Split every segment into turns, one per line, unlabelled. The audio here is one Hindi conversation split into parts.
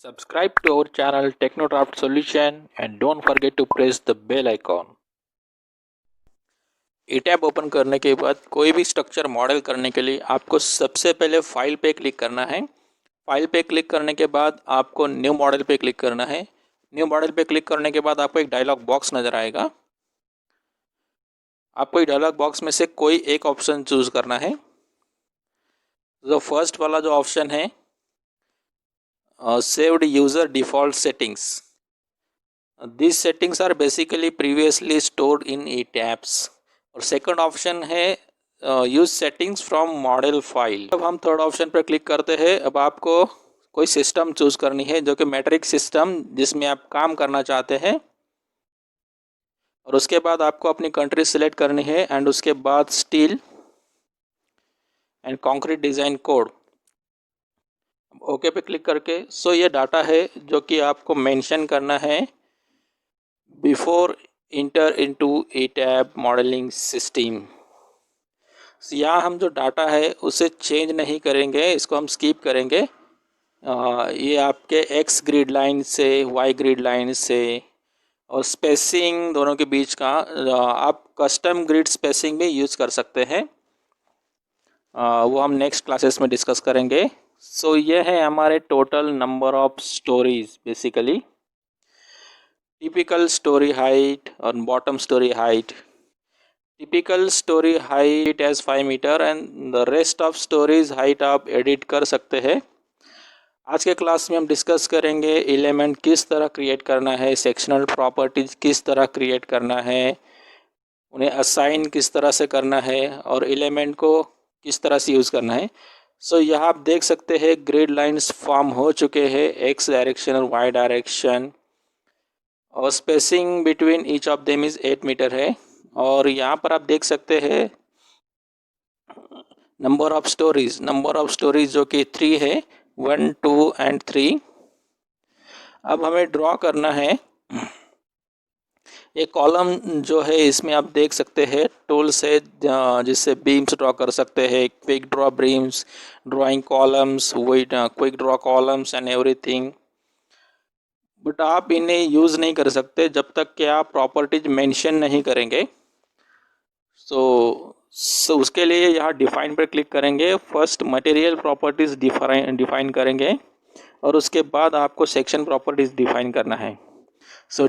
Subscribe to our channel TechnoDraft Solution and don't forget to press the bell icon. E tab open करने के बाद कोई भी स्ट्रक्चर मॉडल करने के लिए आपको सबसे पहले फाइल पे क्लिक करना है। फाइल पे क्लिक करने के बाद आपको न्यू मॉडल पे क्लिक करना है। न्यू मॉडल पे क्लिक करने के बाद आपको एक डायलॉग बॉक्स नज़र आएगा। आपको इस डायलॉग बॉक्स में से कोई एक ऑप्शन चूज करना है। जो फर्स्ट वाला जो ऑप्शन है saved user default settings, these settings are basically previously stored in eTabs। और सेकंड ऑप्शन है use settings from model file. अब हम थर्ड ऑप्शन पर क्लिक करते हैं। अब आपको कोई सिस्टम चूज करनी है जो कि मैट्रिक्स सिस्टम जिसमें आप काम करना चाहते हैं, और उसके बाद आपको अपनी कंट्री सिलेक्ट करनी है एंड उसके बाद steel and concrete design code okay पे क्लिक करके ये डाटा है जो कि आपको मेंशन करना है before inter into eTab modelling system. यहाँ हम जो डाटा है उसे चेंज नहीं करेंगे, इसको हम स्किप करेंगे। ये आपके एक्स ग्रिड लाइन से वाई ग्रिड लाइन से और स्पेसिंग दोनों के बीच का आप कस्टम ग्रिड स्पेसिंग भी यूज़ कर सकते हैं। वो हम नेक्स्ट क्लासेस में डिस्कस करेंगे। ये है हमारे total number of stories. Basically typical story height और bottom story height। typical story height as 5 meter and the rest of stories height आप edit कर सकते हैं। आज के क्लास में हम डिस्कस करेंगे एलिमेंट किस तरह क्रिएट करना है, सेक्शनल प्रॉपर्टीज किस तरह क्रिएट करना है, उन्हें असाइन किस तरह से करना है और एलिमेंट को किस तरह से यूज़ करना है। यहाँ आप देख सकते हैं ग्रिड लाइंस फॉर्म हो चुके हैं एक्स डायरेक्शन और वाई डायरेक्शन, और spacing between each of them is 8 metre है। और यहाँ पर आप देख सकते हैं नंबर ऑफ स्टोरीज जो कि 3 है, 1 2 एंड 3। अब हमें ड्रॉ करना है एक कॉलम जो है, इसमें आप देख सकते हैं टूल से जिससे बीम्स ड्रॉ कर सकते हैं, quick draw beams, drawing columns, quick draw columns and everything. But आप इन्हें यूज़ नहीं कर सकते जब तक कि आप प्रॉपर्टीज मेंशन नहीं करेंगे। उसके लिए यहाँ डिफाइन पर क्लिक करेंगे। फर्स्ट मटेरियल प्रॉपर्टीज डिफाइन करेंगे और उसके बाद आपको सेक्शन प्रॉपर्टीज डिफाइन करना है।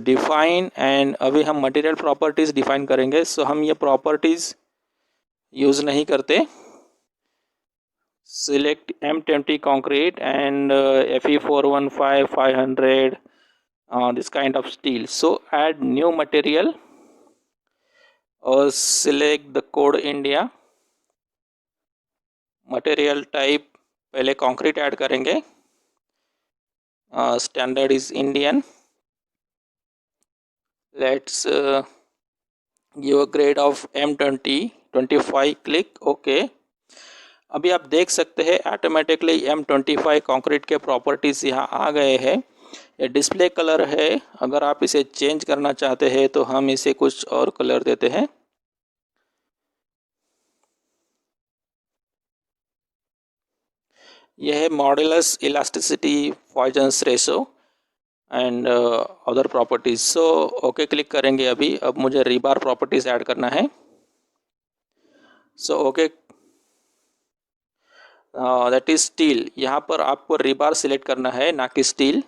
डिफाइन एंड अभी हम मटेरियल प्रॉपर्टीज डिफाइन करेंगे। हम ये प्रॉपर्टीज यूज़ नहीं करते। Select M20 concrete and Fe415 500 this kind of steel। add new material और select the code India। Material type पहले कंक्रीट ऐड करेंगे, standard is Indian. Let's give a grade of M20 25, click okay. अभी आप देख सकते हैं ऑटोमेटिकली M25 कंक्रीट के प्रॉपर्टीज यहाँ आ गए हैं। ये डिस्प्ले कलर है, अगर आप इसे चेंज करना चाहते हैं तो हम इसे कुछ और कलर देते हैं। यह है modulus, elasticity, Poisson's ratio and other properties. Okay click करेंगे। अभी अब मुझे रीबार प्रॉपर्टीज ऐड करना है। Okay that is steel. यहाँ पर आपको रीबार सिलेक्ट करना है, ना कि स्टील।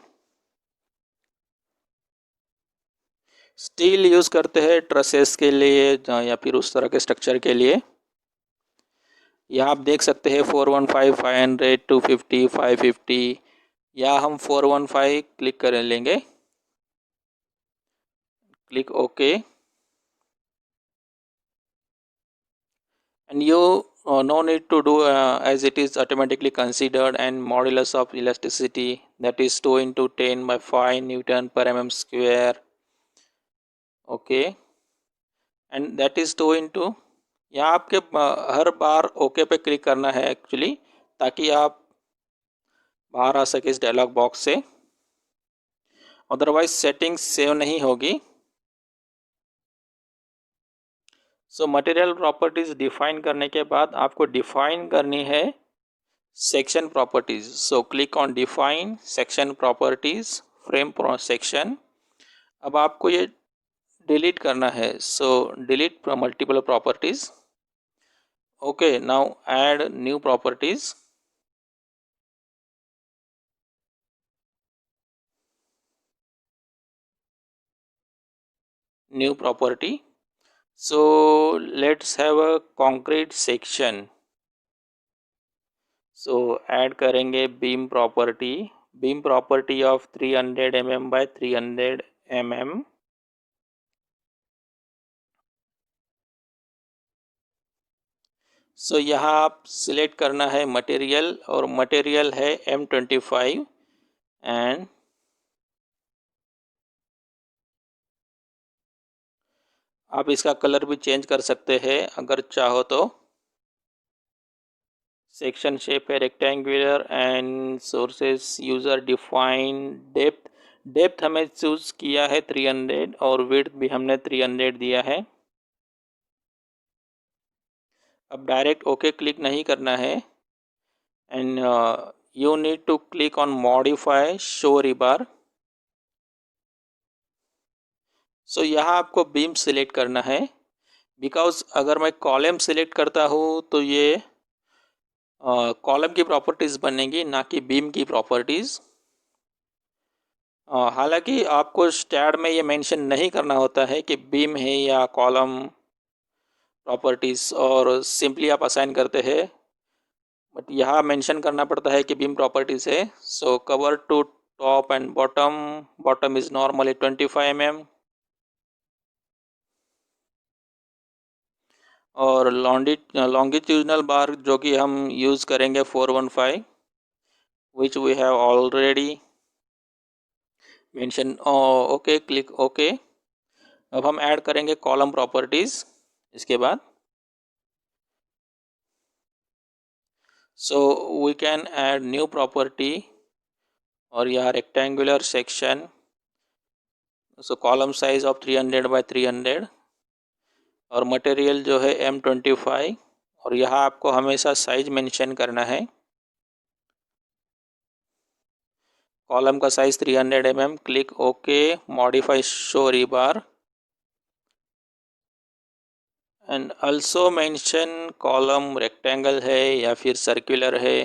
स्टील यूज करते हैं ट्रसेस के लिए या फिर उस तरह के स्ट्रक्चर के लिए। यहाँ आप देख सकते हैं 415 500 250 550, या हम 415 क्लिक कर लेंगे, click okay. And you no need to do as it is automatically considered, and modulus of elasticity that is 2 into 10 by 5 Newton per mm square। Okay and that is 2 into, यहाँ आपके हर बार ओके पे क्लिक करना है एक्चुअली, ताकि आप बाहर आ सके इस डायलॉग बॉक्स से, अदरवाइज सेटिंग्स सेव नहीं होगी। मटेरियल प्रॉपर्टीज डिफाइन करने के बाद आपको डिफाइन करनी है section properties. So click on define section properties frame section. अब आपको ये डिलीट करना है, so delete multiple properties. Okay, now add new properties. New property. So let's have a concrete section. So add करेंगे beam property of 300 mm by 300 mm. So यहाँ आप सिलेक्ट करना है मटेरियल, और मटेरियल है M25 एंड आप इसका कलर भी चेंज कर सकते हैं अगर चाहो तो। सेक्शन शेप है rectangular and sources user define depth हमें चूज़ किया है 300 और विड्थ भी हमने 300 दिया है। अब डायरेक्ट ओके क्लिक नहीं करना है and you need to click on modify show rebar. So यहाँ आपको बीम सिलेक्ट करना है, बिकॉज अगर मैं कॉलम सिलेक्ट करता हूँ तो ये कॉलम की प्रॉपर्टीज़ बनेगी, ना कि बीम की प्रॉपर्टीज़। हालांकि आपको स्टैड में ये मेंशन नहीं करना होता है कि बीम है या कॉलम प्रॉपर्टीज़, और सिंपली आप असाइन करते हैं, बट यहाँ मेंशन करना पड़ता है कि बीम प्रॉपर्टीज़ है। So cover to top and bottom is normally 25 mm, और लॉन्गिट्यूडनल बार जो कि हम यूज़ करेंगे 415, which we have already mention. Okay click okay. अब हम ऐड करेंगे कॉलम प्रॉपर्टीज़ इसके बाद। So we can add new property, और यहाँ rectangular section, so column size of 300 by 300, और मटेरियल जो है M25, और यहाँ आपको हमेशा साइज मेंशन करना है। कॉलम का size 300 mm, click okay, modify show रिबार and also mention column rectangle है या फिर सर्कुलर है।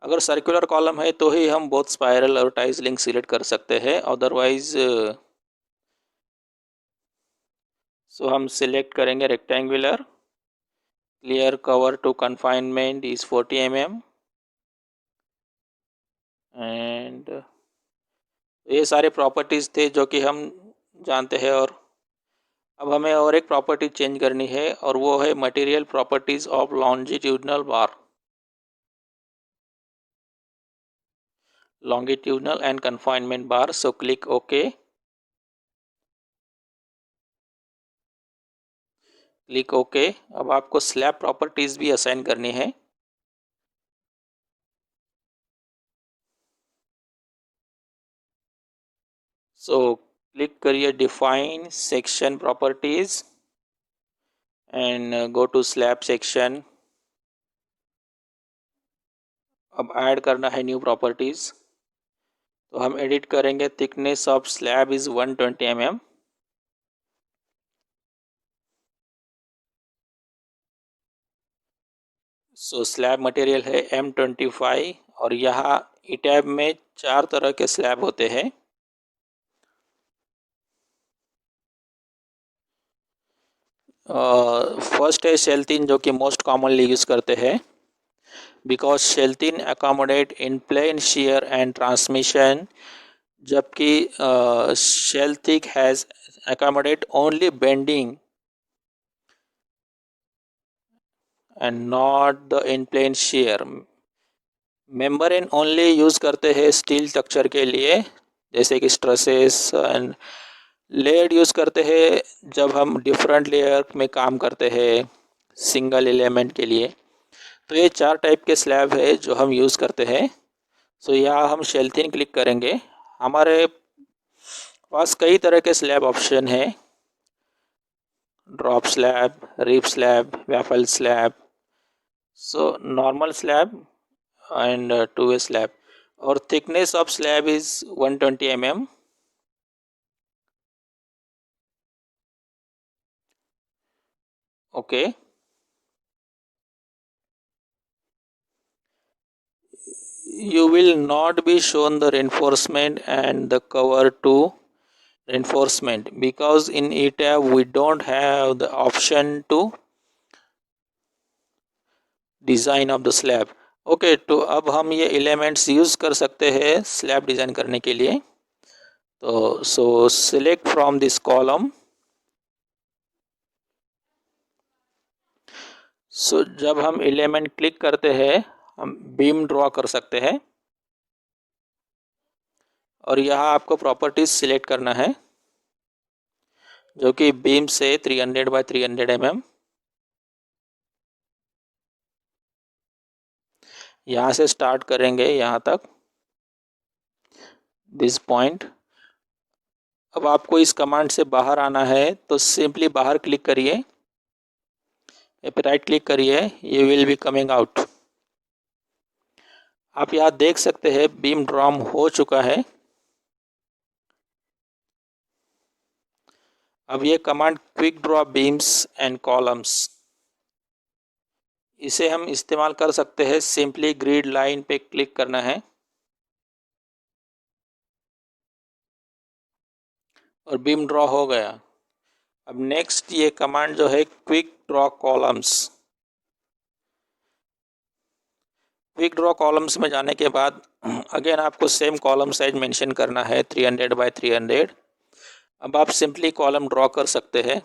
अगर सर्कुलर कॉलम है तो ही हम बोथ स्पाइरल और टाइज लिंक सिलेक्ट कर सकते हैं, अदरवाइज सो हम सिलेक्ट करेंगे rectangular. Clear cover to confinement is 40 mm and ये सारे प्रॉपर्टीज़ थे जो कि हम जानते हैं। और अब हमें और एक प्रॉपर्टी चेंज करनी है, और वो है material properties of longitudinal bar, longitudinal and confinement bar. So click OK. Click OK। अब आपको स्लैब प्रॉपर्टीज़ भी असाइन करनी है। सो क्लिक करिए define section properties and go to slab section. अब ऐड करना है न्यू प्रॉपर्टीज़, तो हम एडिट करेंगे thickness of slab is 120 mm। So slab material है M25, और यहाँ ईटैब में 4 तरह के स्लैब होते हैं। फर्स्ट है शेल्टिन, जो कि मोस्ट कॉमनली यूज़ करते हैं, because shell thin accommodate in plane shear and transmission, जबकि shell thick has accommodate only bending and not the in plane shear। Membrane only use करते हैं स्टील स्ट्रक्चर के लिए, जैसे कि स्ट्रेसेस, एंड लेयर यूज़ करते हैं जब हम डिफरेंट लेयर में काम करते हैं सिंगल एलिमेंट के लिए। तो ये 4 टाइप के स्लैब है जो हम यूज़ करते हैं। सो यहाँ हम शेल्थिन क्लिक करेंगे। हमारे पास कई तरह के स्लैब ऑप्शन है, drop slab, rib slab, waffle slab, So normal slab and two-way slab, or thickness of slab is 120 mm. Okay, you will not be shown the reinforcement and the cover to reinforcement, because in ETAB we don't have the option to design of the slab. Okay, तो अब हम ये एलिमेंट्स यूज़ कर सकते हैं स्लैब डिज़ाइन करने के लिए. तो so select from this column. So जब हम एलिमेंट क्लिक करते हैं हम बीम ड्रॉ कर सकते हैं, और यहाँ आपको प्रॉपर्टीज सिलेक्ट करना है जो कि बीम से 300 बाय 300 mm. यहाँ से स्टार्ट करेंगे यहाँ तक, दिस पॉइंट. अब आपको इस कमांड से बाहर आना है तो सिंपली बाहर क्लिक करिए, या फिर राइट क्लिक करिए, ये विल बी कमिंग आउट. आप यहाँ देख सकते हैं बीम ड्रॉ हो चुका है. अब ये command quick draw beams and columns, इसे हम इस्तेमाल कर सकते हैं. सिंपली ग्रिड लाइन पे क्लिक करना है और बीम ड्रॉ हो गया. अब नेक्स्ट ये कमांड जो है quick draw columns. Quick draw columns में जाने के बाद अगेन आपको सेम कॉलम साइज मेंशन करना है 300 बाय 300. अब आप सिंपली कॉलम ड्रॉ कर सकते हैं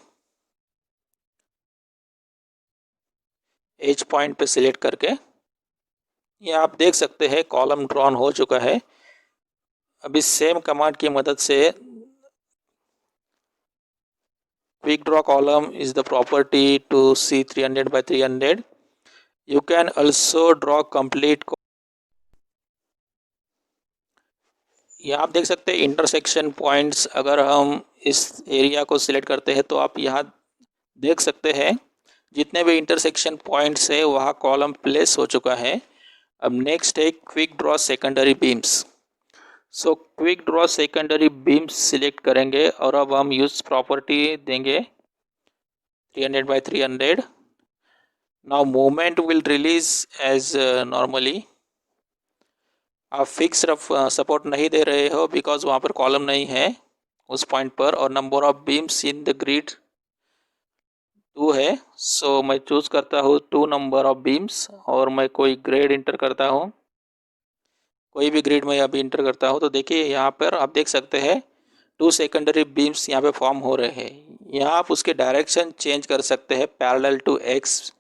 एज पॉइंट पे सिलेक्ट करके. ये आप देख सकते हैं कॉलम ड्रॉन हो चुका है. अब इस सेम कमांड की मदद से quick draw column is the property to see 300 by 300. You can also draw complete. यहाँ आप देख सकते हैं इंटरसेक्शन पॉइंट्स. अगर हम इस एरिया को सिलेक्ट करते हैं तो आप यहाँ देख सकते हैं जितने भी इंटरसेक्शन पॉइंट्स है वहाँ कॉलम प्लेस हो चुका है. अब नेक्स्ट है quick draw secondary beams. So quick draw secondary beams select करेंगे और अब हम यूज प्रॉपर्टी देंगे 300 by 300. Now movement will release as normally. आप फिक्स सपोर्ट नहीं दे रहे हो बिकॉज वहाँ पर कॉलम नहीं है उस पॉइंट पर, और number of beams in the grid 2 है. सो मैं चूज करता हूँ 2 नंबर ऑफ बीम्स, और मैं कोई ग्रेड इंटर करता हूँ, कोई भी ग्रिड में अभी इंटर करता हूँ. तो देखिए यहाँ पर आप देख सकते हैं 2 सेकेंडरी बीम्स यहाँ पे फॉर्म हो रहे हैं. यहाँ आप उसके डायरेक्शन चेंज कर सकते हैं पैरेलल टू एक्स.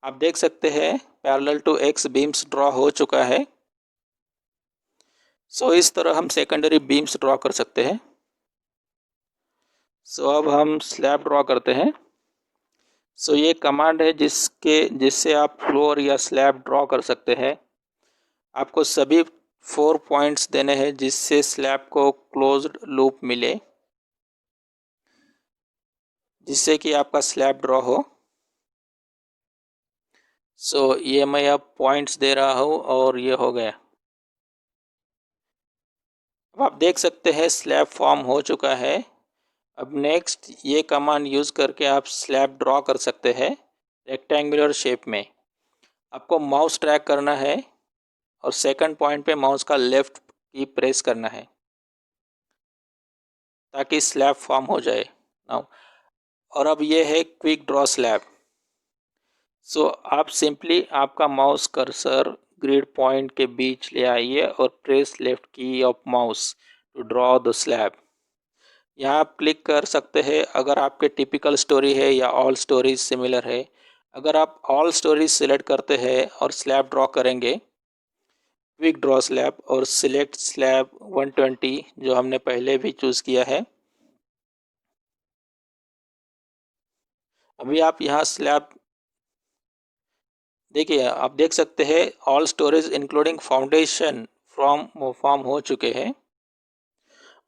आप देख सकते हैं parallel to X beams draw हो चुका है. सो इस तरह हम सेकेंडरी बीम्स ड्रॉ कर सकते हैं. सो अब हम स्लैब ड्रॉ करते हैं. सो ये कमांड है जिससे आप फ्लोर या स्लैब ड्रॉ कर सकते हैं. आपको सभी 4 पॉइंट्स देने हैं जिससे स्लैब को क्लोज्ड लूप मिले, जिससे कि आपका स्लैब ड्रॉ हो. सो ये मैं अब पॉइंट्स दे रहा हूँ और ये हो गया. अब आप देख सकते हैं स्लैब फॉर्म हो चुका है. अब नेक्स्ट ये कमांड यूज़ करके आप स्लैब ड्रॉ कर सकते हैं रेक्टेंगुलर शेप में. आपको माउस ट्रैक करना है और सेकंड पॉइंट पे माउस का लेफ्ट की प्रेस करना है ताकि स्लैब फॉर्म हो जाए. नाउ और अब ये है क्विक ड्रॉ स्लैब. सो आप सिंपली आपका माउस कर्सर ग्रिड पॉइंट के बीच ले आइए और press left key of mouse to draw the slab. यहाँ आप क्लिक कर सकते हैं अगर आपके टिपिकल स्टोरी है या ऑल स्टोरीज सिमिलर है. अगर आप ऑल स्टोरीज सिलेक्ट करते हैं और स्लैब ड्रॉ करेंगे क्विक ड्रॉ स्लैब और सिलेक्ट स्लैब 120 जो हमने पहले भी चूज़ किया है. अभी आप यहाँ स्लैब देखिए, आप देख सकते हैं all storage including foundation form हो चुके हैं.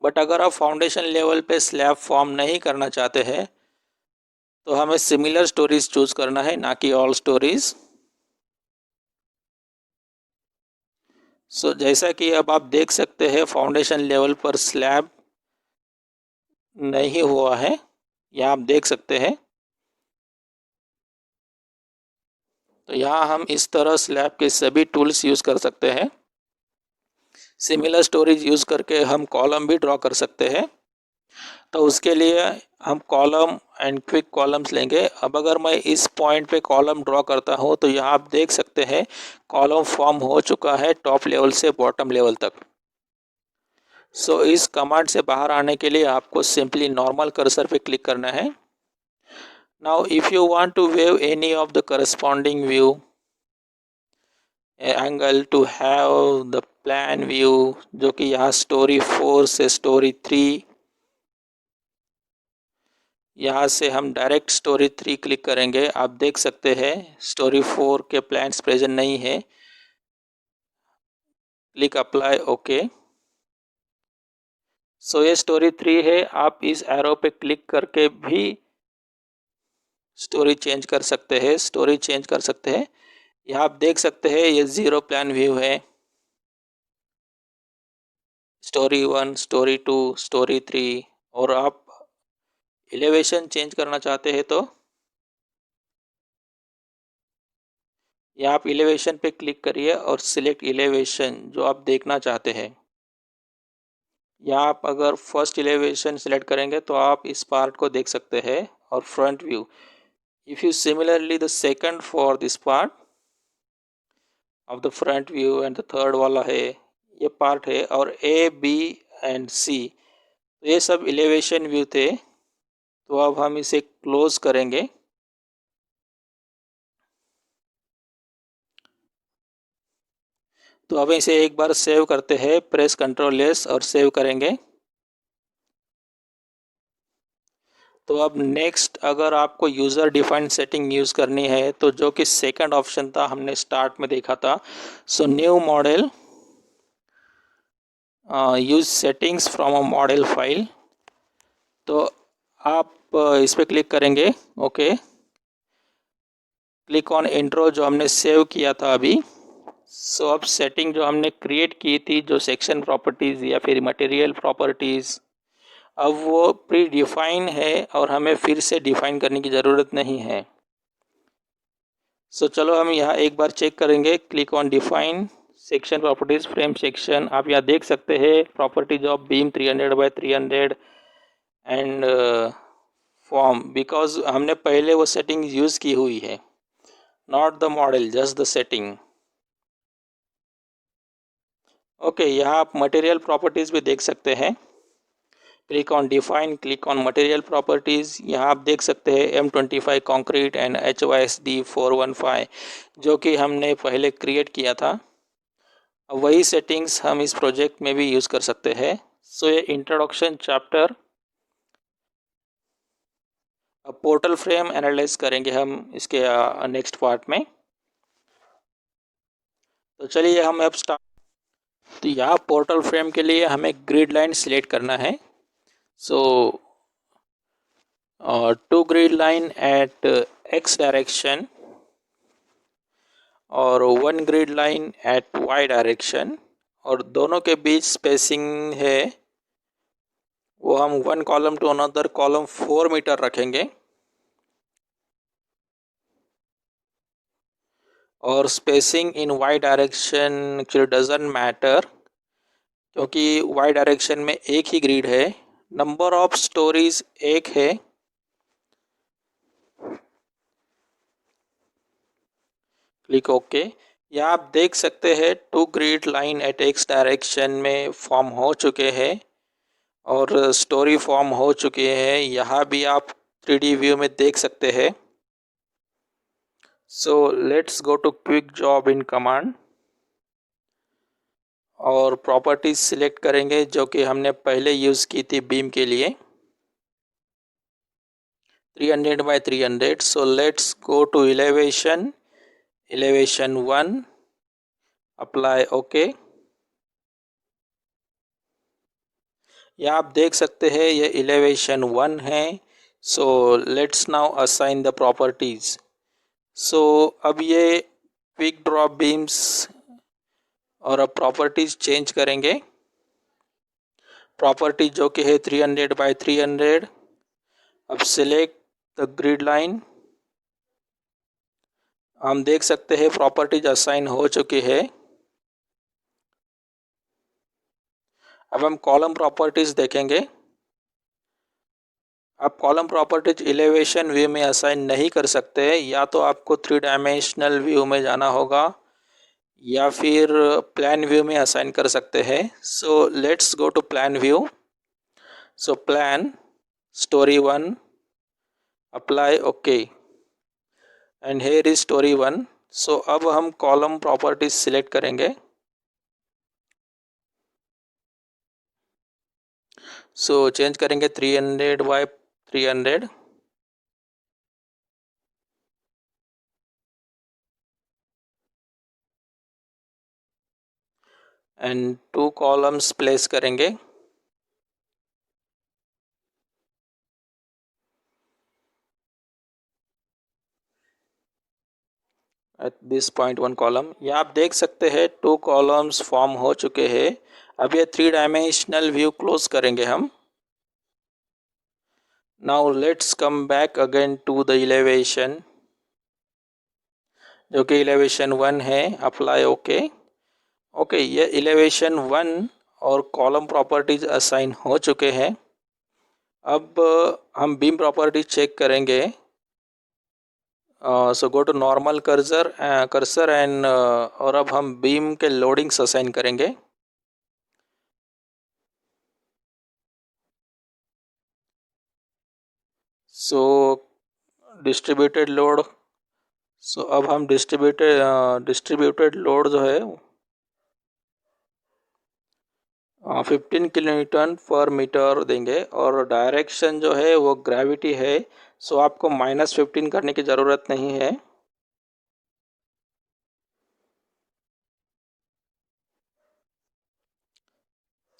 बट अगर आप फाउंडेशन लेवल पे स्लैब फॉर्म नहीं करना चाहते हैं तो हमें सिमिलर स्टोरीज चूज करना है, ना कि ऑल स्टोरीज। सो जैसा कि अब आप देख सकते हैं फाउंडेशन लेवल पर स्लैब नहीं हुआ है, यहाँ आप देख सकते हैं। तो यहाँ हम इस तरह स्लैब के सभी टूल्स यूज कर सकते हैं। सिमिलर स्टोरेज यूज करके हम कॉलम भी ड्रॉ कर सकते हैं। तो उसके लिए हम कॉलम एंड क्विक कॉलम्स लेंगे। अब अगर मैं इस पॉइंट पे कॉलम ड्रॉ करता हूँ तो यहाँ आप देख सकते हैं कॉलम फॉर्म हो चुका है टॉप लेवल से बॉटम लेवल तक। सो इस कमांड से बाहर आने के लिए आपको सिंपली नॉर्मल कर्सर पे क्लिक करना है। Now if you want to view any of the corresponding view angle to have the plan view, जो कि यहाँ स्टोरी 4 से स्टोरी 3, यहाँ से हम डायरेक्ट स्टोरी 3 क्लिक करेंगे। आप देख सकते हैं स्टोरी 4 के प्लान्स प्रेजेंट नहीं है। Click apply, okay. सो ये स्टोरी 3 है। आप इस एरो पे क्लिक करके भी स्टोरी चेंज कर सकते हैं, स्टोरी चेंज कर सकते हैं। यहाँ आप देख सकते हैं ये 0 प्लान व्यू है। Story 1, story 2, story 3। और आप एलिवेशन चेंज करना चाहते हैं तो यहाँ आप एलिवेशन पे क्लिक करिए और सिलेक्ट एलिवेशन जो आप देखना चाहते हैं। यहाँ आप अगर फर्स्ट एलिवेशन सिलेक्ट करेंगे तो आप इस पार्ट को देख सकते हैं। और front view, if you similarly the second for this part of the front view and the third वाला है, ये पार्ट है। और ए, बी एंड सी, ये सब एलिवेशन व्यू थे। तो अब हम इसे क्लोज करेंगे। तो अब इसे एक बार सेव करते हैं, प्रेस कंट्रोल एस और सेव करेंगे। तो अब नेक्स्ट अगर आपको यूज़र डिफाइंड सेटिंग यूज़ करनी है तो जो कि सेकंड ऑप्शन था, हमने स्टार्ट में देखा था। So new model, use settings from a model file. तो आप इस पर क्लिक करेंगे, ओके। क्लिक ऑन इंट्रो जो हमने सेव किया था अभी। सो अब सेटिंग जो हमने क्रिएट की थी, जो सेक्शन प्रॉपर्टीज़ या फिर मटेरियल प्रॉपर्टीज़, अब वो प्री डिफाइन है और हमें फिर से डिफाइन करने की ज़रूरत नहीं है। सो चलो हम यहाँ एक बार चेक करेंगे। Click on define section properties frame section. आप यहाँ देख सकते हैं properties of beam 300x300 and form, because हमने पहले वो सेटिंग यूज़ की हुई है, not the model, just the setting. Okay, यहाँ आप मटेरियल प्रॉपर्टीज भी देख सकते हैं। Click on define, click on material properties. यहाँ आप देख सकते हैं M25 कंक्रीट एंड HYSD 415 जो कि हमने पहले क्रिएट किया था। अब वही सेटिंग्स हम इस प्रोजेक्ट में भी यूज़ कर सकते हैं। सो ये इंट्रोडक्शन चैप्टर। अब पोर्टल फ्रेम एनालाइज करेंगे हम इसके नेक्स्ट पार्ट में। तो चलिए हम अब स्टार्ट। तो यहाँ पोर्टल फ्रेम के लिए हमें ग्रिड लाइन सिलेक्ट करना है। So two grid line at X direction और one grid line at Y direction, और दोनों के बीच स्पेसिंग है वो हम one column to another column 4 metre रखेंगे। और spacing in Y direction actually doesn't matter, क्योंकि Y डायरेक्शन में एक ही ग्रिड है। नंबर ऑफ स्टोरीज एक है। Click okay. यहाँ आप देख सकते हैं two grid line at X direction में फॉर्म हो चुके हैं और स्टोरी फॉर्म हो चुके हैं। यहाँ भी आप 3D व्यू में देख सकते हैं। So let's go to quick job in command और प्रॉपर्टीज सिलेक्ट करेंगे जो कि हमने पहले यूज़ की थी बीम के लिए 300x300। So let's go to elevation, elevation 1, apply okay. यहाँ आप देख सकते हैं ये एलिवेशन 1 है। So let's now assign the properties. So अब ये क्विक ड्रॉप बीम्स और अब प्रॉपर्टीज चेंज करेंगे। प्रॉपर्टी जो कि है 300 बाय 300। अब सिलेक्ट द ग्रिड लाइन। हम देख सकते हैं प्रॉपर्टीज असाइन हो चुकी है। अब हम कॉलम प्रॉपर्टीज देखेंगे। आप कॉलम प्रॉपर्टीज एलिवेशन व्यू में असाइन नहीं कर सकते, या तो आपको 3 डायमेंशनल व्यू में जाना होगा या फिर प्लान व्यू में असाइन कर सकते हैं। So let's go to plan view. So plan story 1 apply okay and here is story 1। So अब हम कॉलम प्रॉपर्टीज सिलेक्ट करेंगे। सो चेंज करेंगे 300 बाय 300 एंड 2 कॉलम्स प्लेस करेंगे। At this point 1 column. ये आप देख सकते हैं 2 कॉलम्स फॉर्म हो चुके हैं। अब ये 3 डायमेंशनल व्यू क्लोज करेंगे हम। Now let's come back again to the elevation, जो कि एलिवेशन 1 है। Apply okay. ओके, ये एलिवेशन 1 और कॉलम प्रॉपर्टीज असाइन हो चुके हैं। अब हम बीम प्रॉपर्टीज चेक करेंगे। So go to normal cursor and और अब हम बीम के लोडिंग्स असाइन करेंगे। सो डिस्ट्रीब्यूटेड लोड। सो अब हम डिस्ट्रीब्यूटेड लोड जो है 15 किलोन्यूटन पर मीटर देंगे और डायरेक्शन जो है वो ग्रेविटी है। सो आपको -15 करने की ज़रूरत नहीं है।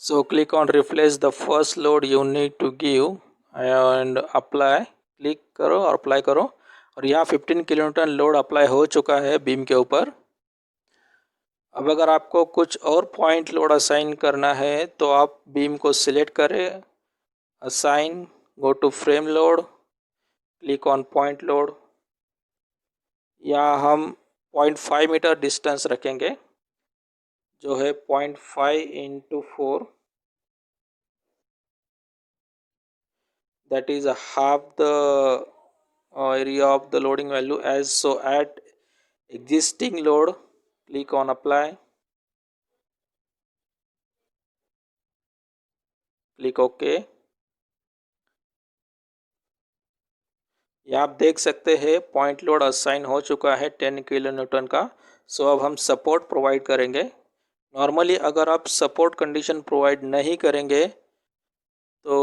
So click on replace the first load you need to give and apply. Click करो और अप्लाई करो और यहाँ 15 किलोन्यूटन लोड अप्लाई हो चुका है बीम के ऊपर। अब अगर आपको कुछ और पॉइंट लोड असाइन करना है तो आप बीम को सिलेक्ट करें, assign, go to frame load, click on point load. या हम 0.5 मीटर डिस्टेंस रखेंगे, जो है 0.5 into 4, that is a half the area of the loading value as so at existing load, click on apply, click OK। ये आप देख सकते हैं पॉइंट लोड असाइन हो चुका है 10 किलो न्यूटन का। सो अब हम सपोर्ट प्रोवाइड करेंगे। नॉर्मली अगर आप सपोर्ट कंडीशन प्रोवाइड नहीं करेंगे तो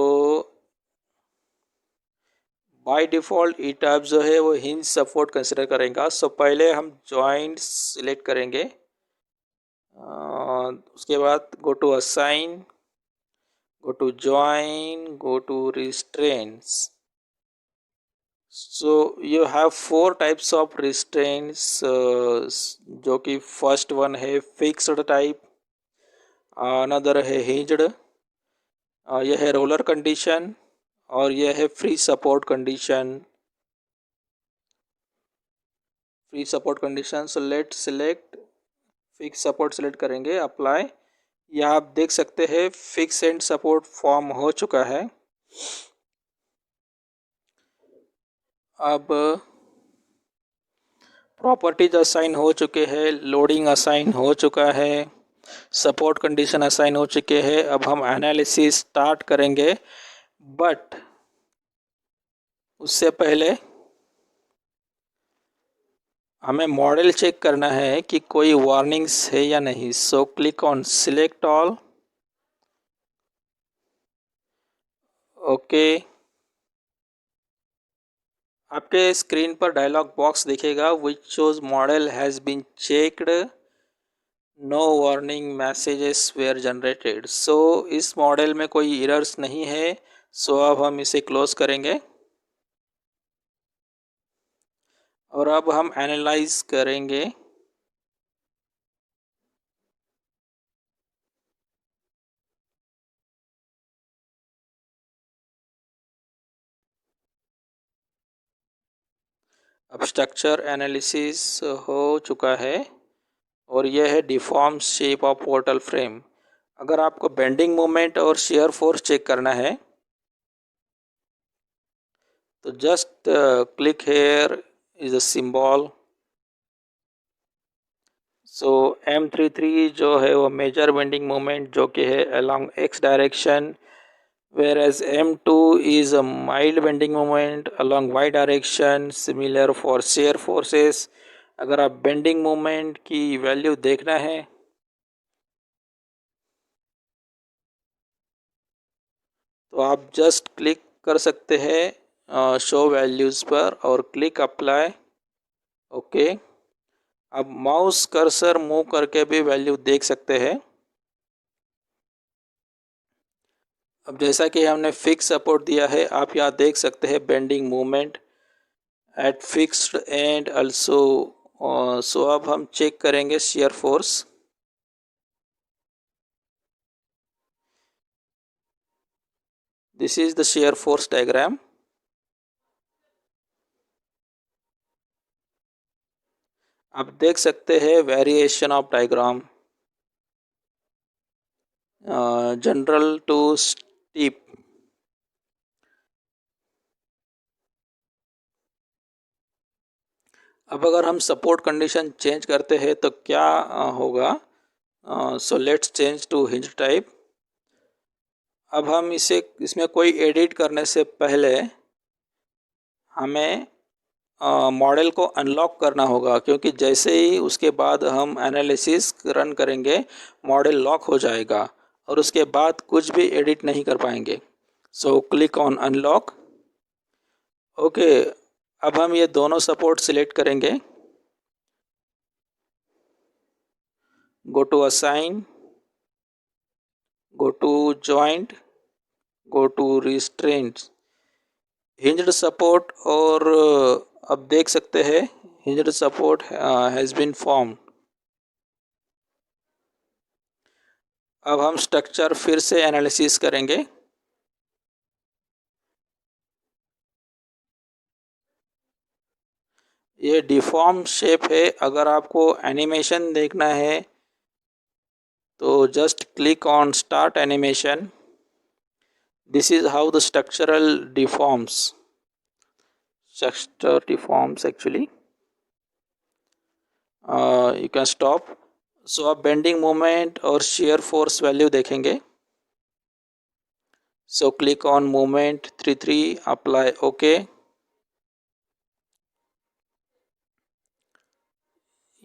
बाय डिफ़ॉल्ट ईटैब जो है वो हिंज सपोर्ट कंसिडर करेगा। सो पहले हम जॉइंट सिलेक्ट करेंगे, उसके बाद go to assign, go to join, go to restraints. So you have 4 types of restraints, जो कि फर्स्ट वन है फिक्स्ड टाइप, अनदर है हिंज्ड, यह है रोलर कंडीशन और यह है free support condition. Free support condition, so let select fix support select करेंगे, अप्लाई। यह आप देख सकते हैं फिक्स एंड सपोर्ट फॉर्म हो चुका है। अब प्रॉपर्टीज असाइन हो चुके हैं, लोडिंग असाइन हो चुका है, सपोर्ट कंडीशन असाइन हो चुके हैं। अब हम एनालिसिस स्टार्ट करेंगे, बट उससे पहले हमें मॉडल चेक करना है कि कोई वार्निंग्स है या नहीं। So click on select all, okay. आपके स्क्रीन पर डायलॉग बॉक्स दिखेगा which shows model has been checked, no warning messages were generated. So इस मॉडल में कोई एरर्स नहीं है। सो अब हम इसे क्लोज करेंगे। और अब हम एनालाइज करेंगे अब स्ट्रक्चर एनालिसिस हो चुका है और यह है deform shape of portal frame. अगर आपको बेंडिंग मोमेंट और शेयर फोर्स चेक करना है तो just click here is a symbol. So M33 जो है वो मेजर बेंडिंग मोमेंट जो कि है along x direction, whereas M2 is a mild bending moment along y direction, similar for shear forces। अगर आप बेंडिंग मोमेंट की वैल्यू देखना है तो आप जस्ट क्लिक कर सकते हैं शो वैल्यूज़ पर और क्लिक अप्लाई। ओके, अब माउस कर्सर मूव करके भी वैल्यू देख सकते हैं। अब जैसा कि हमने फिक्स सपोर्ट दिया है, आप यहाँ देख सकते हैं bending moment at fixed end also. So अब हम चेक करेंगे shear force. This is the shear force diagram. आप देख सकते हैं variation of diagram general to steep. अब अगर हम सपोर्ट कंडीशन चेंज करते हैं तो क्या होगा? So let's change to hinge type. अब हम इसमें कोई एडिट करने से पहले हमें मॉडल को अनलॉक करना होगा, क्योंकि जैसे ही उसके बाद हम एनालिसिस रन करेंगे मॉडल लॉक हो जाएगा और उसके बाद कुछ भी एडिट नहीं कर पाएंगे। So click on unlock. Okay, अब हम ये दोनों सपोर्ट सिलेक्ट करेंगे। Go to assign, go to joint, go to restraints, hinged support. और अब देख सकते हैं hinged support has been form. अब हम स्ट्रक्चर फिर से एनालिसिस करेंगे। ये डिफॉर्म शेप है। अगर आपको एनिमेशन देखना है तो just click on start animation. This is how the structural deforms, structure deforms actually। You can stop. So आप बेंडिंग मोमेंट और शेयर फोर्स वैल्यू देखेंगे। So click on moment 33, apply okay.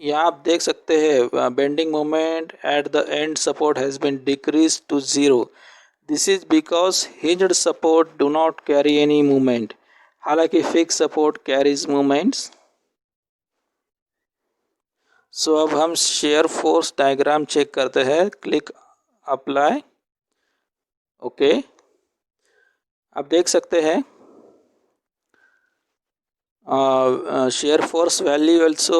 यहाँ आप देख सकते हैं bending moment at the end support has been decrease to 0। This is because hinged support do not carry any movement, हालांकि fix support carries movements. So अब हम शेयर फोर्स डायग्राम चेक करते हैं। Click apply okay. आप देख सकते हैं share force value also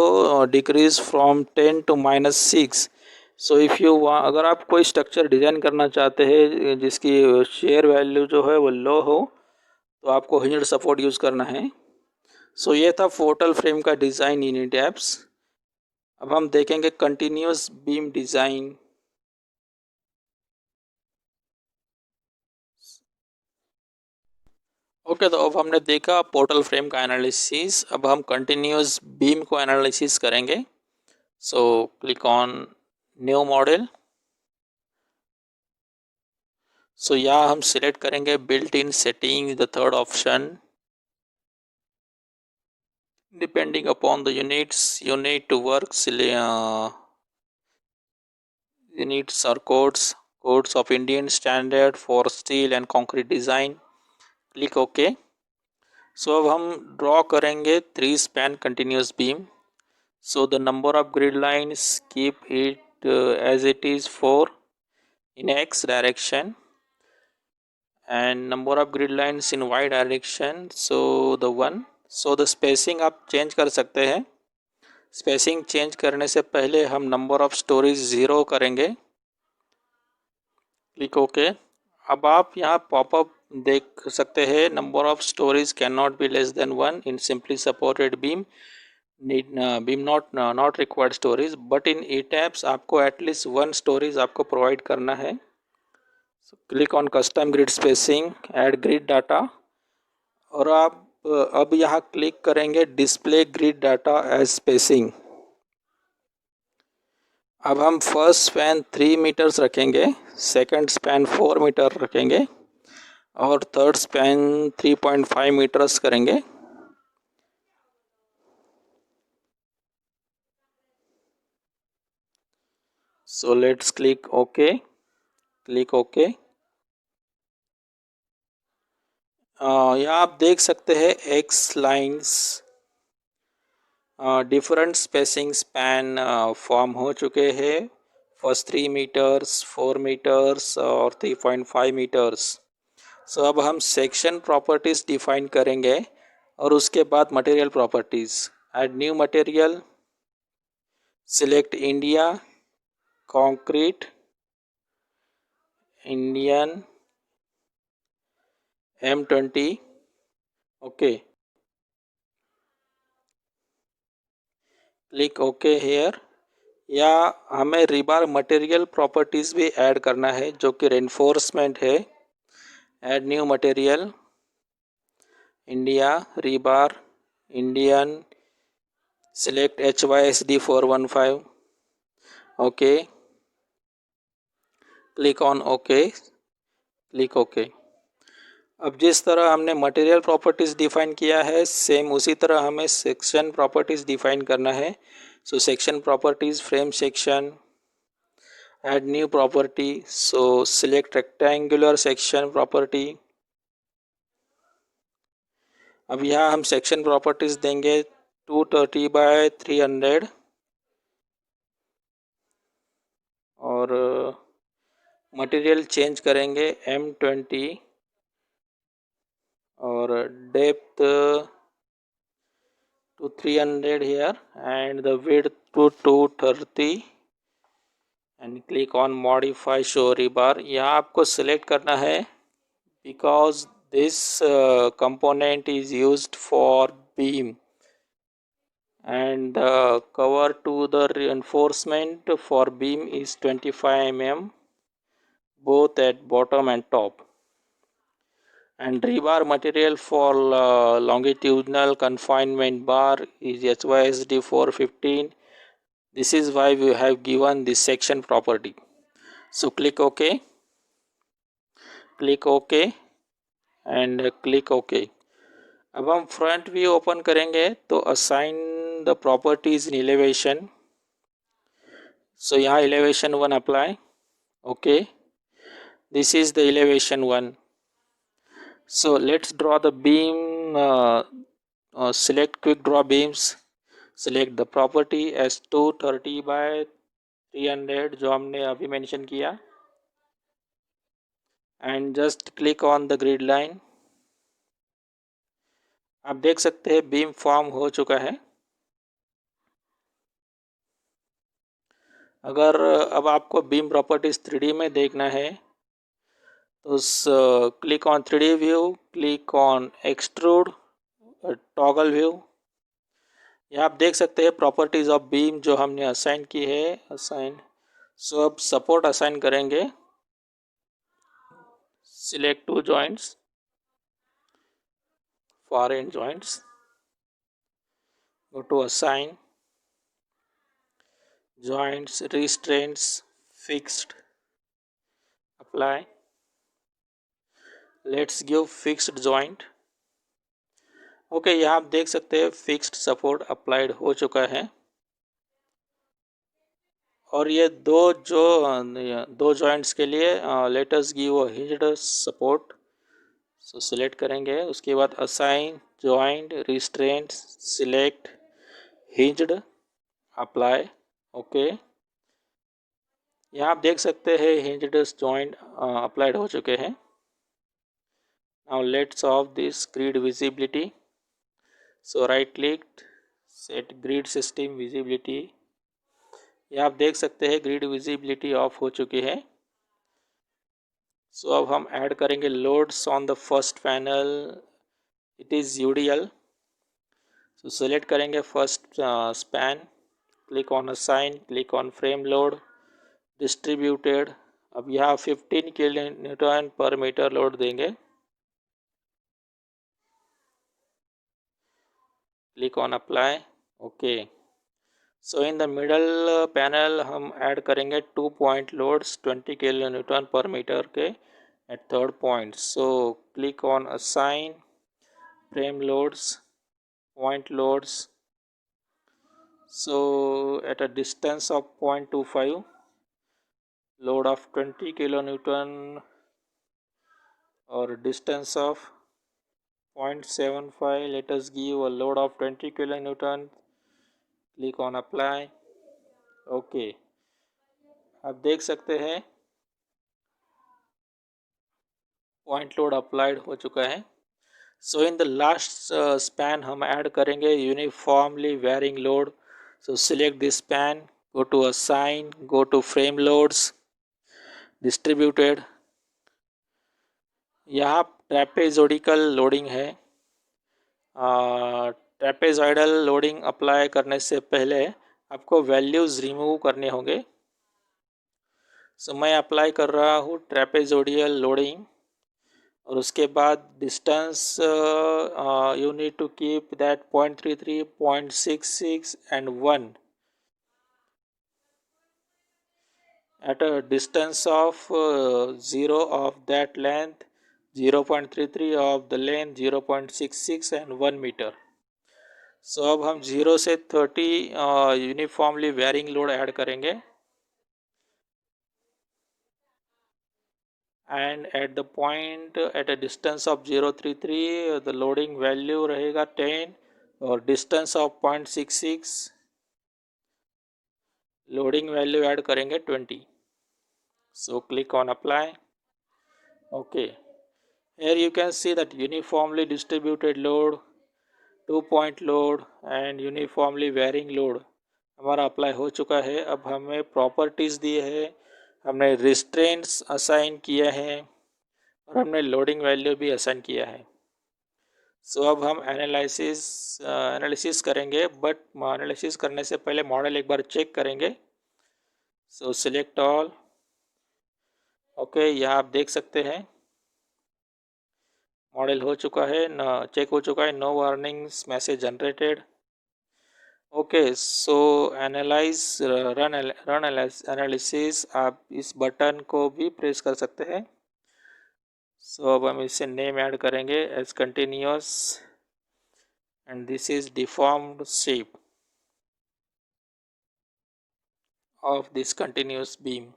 decrease from 10 to -6। So if you अगर आप कोई स्ट्रक्चर डिज़ाइन करना चाहते हैं जिसकी शेयर वैल्यू जो है वो लो हो तो आपको हिंज्ड सपोर्ट यूज़ करना है। सो ये था पोर्टल फ्रेम का डिज़ाइन इन ईटैप्स। अब हम देखेंगे कंटिन्यूस बीम डिज़ाइन। ओके, तो अब हमने देखा पोर्टल फ्रेम का एनालिसिस। अब हम कंटिन्यूस बीम को एनालिसिस करेंगे। So click on new model. So यहाँ हम सिलेक्ट करेंगे built in setting, the third option. Depending upon the units you need to work units or codes of Indian standard for steel and concrete design। Click okay. So अब हम ड्रॉ करेंगे 3 span continuous beam. So the number of grid lines keep it as it is 4 in x direction and number of grid lines in y direction, so the one। So the spacing आप चेंज कर सकते हैं। स्पेसिंग चेंज करने से पहले हम नंबर ऑफ स्टोरीज 0 करेंगे। Click okay. अब आप यहाँ पॉपअप देख सकते हैं, number of stories can not be less than 1 in simply supported beam, need beam not required stories, but in E tabs आपको एटलीस्ट 1 स्टोरीज आपको प्रोवाइड करना है। Click on custom grid spacing, add grid data, और आप अब यहाँ क्लिक करेंगे display grid data as spacing. अब हम फर्स्ट स्पैन 3 मीटर्स रखेंगे, सेकंड स्पैन 4 मीटर रखेंगे और थर्ड स्पैन 3.5 मीटर्स करेंगे। So let's click okay, click okay. यहाँ आप देख सकते हैं x lines different spacing span form हो चुके हैं। फर्स्ट 3 मीटर्स, 4 मीटर्स और 3.5 मीटर्स। सो अब हम सेक्शन प्रॉपर्टीज डिफाइन करेंगे और उसके बाद material properties. Add new material, select India, concrete, Indian M20, okay, click okay hair. या हमें रिबार मटेरियल प्रॉपर्टीज भी ऐड करना है जो कि रेनफोर्समेंट है। Add new material, India, रिबार, Indian, select HYSD 415, okay, click on okay, click okay. अब जिस तरह हमने मटेरियल प्रॉपर्टीज डिफाइन किया है, सेम उसी तरह हमें सेक्शन प्रॉपर्टीज डिफाइन करना है। So section properties, frame section, add new property, सो सिलेक्ट रेक्टेंगुलर सेक्शन प्रॉपर्टी। अब यहाँ हम सेक्शन प्रॉपर्टीज देंगे 230 बाय 300 और मटेरियल चेंज करेंगे M20 और depth to 300 here and the width to 230 and click on modify show rebar। यहाँ आपको select करना है because this component is used for beam and the cover to the reinforcement for beam is 25 mm both at bottom and top, and rebar material for longitudinal confinement bar is HYSD 415. This is why we have given this section property. So click OK, click OK and click OK. अब हम फ्रंट व्यू ओपन करेंगे तो assign the properties in elevation. So यहाँ elevation 1 apply, okay, this is the elevation 1। So let's draw the beam, select quick draw beams, select the property as 230 by 300 जो हमने अभी मेंशन किया and just click on the grid line। आप देख सकते हैं बीम फॉर्म हो चुका है। अगर अब आपको बीम प्रॉपर्टीज 3D में देखना है तो click on 3D view, click on extrude, toggle view. यहाँ आप देख सकते हैं प्रॉपर्टीज ऑफ बीम जो हमने असाइन की है, असाइन। सो अब सपोर्ट असाइन करेंगे, select 2 joints, far end joints, go to assign, joints, restraints, fixed, apply, let's give fixed joint, okay. यहाँ आप देख सकते हैं फिक्स्ड सपोर्ट अप्लाइड हो चुका है और ये दो जॉइंट्स के लिए let us give a hinged support. So select करेंगे, उसके बाद assign, joint, restraint, select, hinged, apply, okay. यहाँ आप देख सकते हैं हिंज्ड जॉइंट अप्लाइड हो चुके हैं। Now let's of this grid visibility, so right click, set grid system visibility. ये आप देख सकते हैं ग्रिड विजिबिलिटी ऑफ हो चुकी है। सो अब हम ऐड करेंगे loads on the first panel, it is UDL. So select करेंगे first span, click on assign, click on frame load distributed. अब यहाँ 15 किलो न्यूटन पर मीटर लोड देंगे, click on apply, okay. So in the middle panel हम ऐड करेंगे 2 पॉइंट लोड्स 20 किलो न्यूटन पर मीटर के at third point. So click on assign frame loads point loads, so at a distance of 0.25 load of 20 kilonewton or distance of 0.75, let us give a load of 20 kilonewton, click on apply, okay। आप देख सकते हैं पॉइंट लोड अप्लाइड हो चुका है। So in the last span हम ऐड करेंगे uniformly varying load. So select this span, go to assign, go to frame loads distributed। यहाँ ट्रेपेजोइडल लोडिंग है। ट्रेपेजोइडल लोडिंग अप्लाई करने से पहले आपको वैल्यूज़ रिमूव करने होंगे। सो मैं अप्लाई कर रहा हूँ ट्रेपेजोइडल लोडिंग, और उसके बाद distance you need to keep that 0.33, 0.66 and 1 at a distance of 0 of that length, 0.33 of the length, 0.66 and 1 meter। सो अब हम 0 से 30 यूनिफॉर्मली वेरिंग लोड ऐड करेंगे, and at the point at a distance of 033 the loading value रहेगा 10 और distance of 0.66 loading value add करेंगे 20। सो click on apply, okay. Here you can see that uniformly distributed load, 2-point load and uniformly varying load हमारा अप्लाई हो चुका है। अब हमें प्रॉपर्टीज़ दिए हैं, हमने रिस्ट्रेंट्स असाइन किए हैं और हमने लोडिंग वैल्यू भी असाइन किया है। सो अब हम एनालिसिस करेंगे, बट एनालिसिस करने से पहले मॉडल एक बार चेक करेंगे। सो सिलेक्ट ऑल, ओके। यहाँ आप देख सकते हैं मॉडल हो चुका है, चेक हो चुका है, no warnings message generated, okay. So analyse run analysis, आप इस बटन को भी प्रेस कर सकते हैं। सो अब हम इसे नेम ऐड करेंगे as continuous and this is deformed shape of this continuous beam.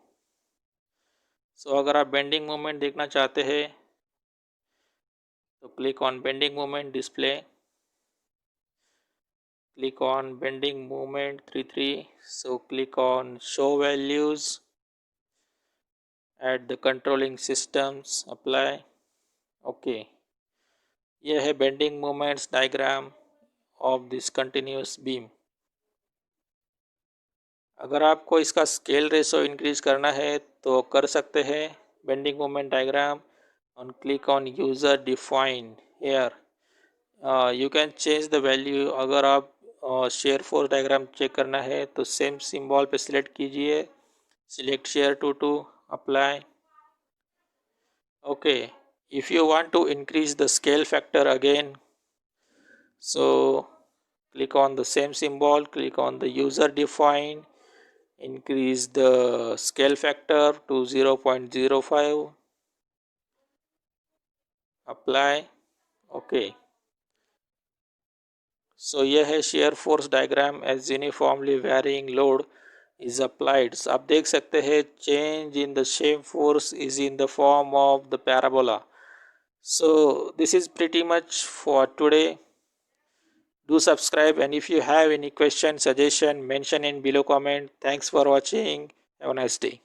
So अगर आप बेंडिंग मोमेंट देखना चाहते हैं तो click on bending moment display, click on bending moment 33, so click on show values, add the controlling systems, apply, okay। यह है bending moments diagram of this continuous beam। अगर आपको इसका स्केल रेशो इंक्रीज करना है तो कर सकते हैं bending moment diagram on click on user define here, you can change the value. अगर आप शेयर फोर्स डायग्राम चेक करना है तो सेम सिंबल पे सिलेक्ट कीजिए, select shear to apply, okay. If you want to increase the scale factor again, so click on the same symbol, click on the user define, increase the scale factor to 0.05, apply, okay। So यह है shear force diagram as uniformly varying load is applied। So, आप देख सकते हैं change in the shape force is in the form of the parabola। So this is pretty much for today. Do subscribe, and if you have any question, suggestion, mention in below comment. Thanks for watching. Have a nice day.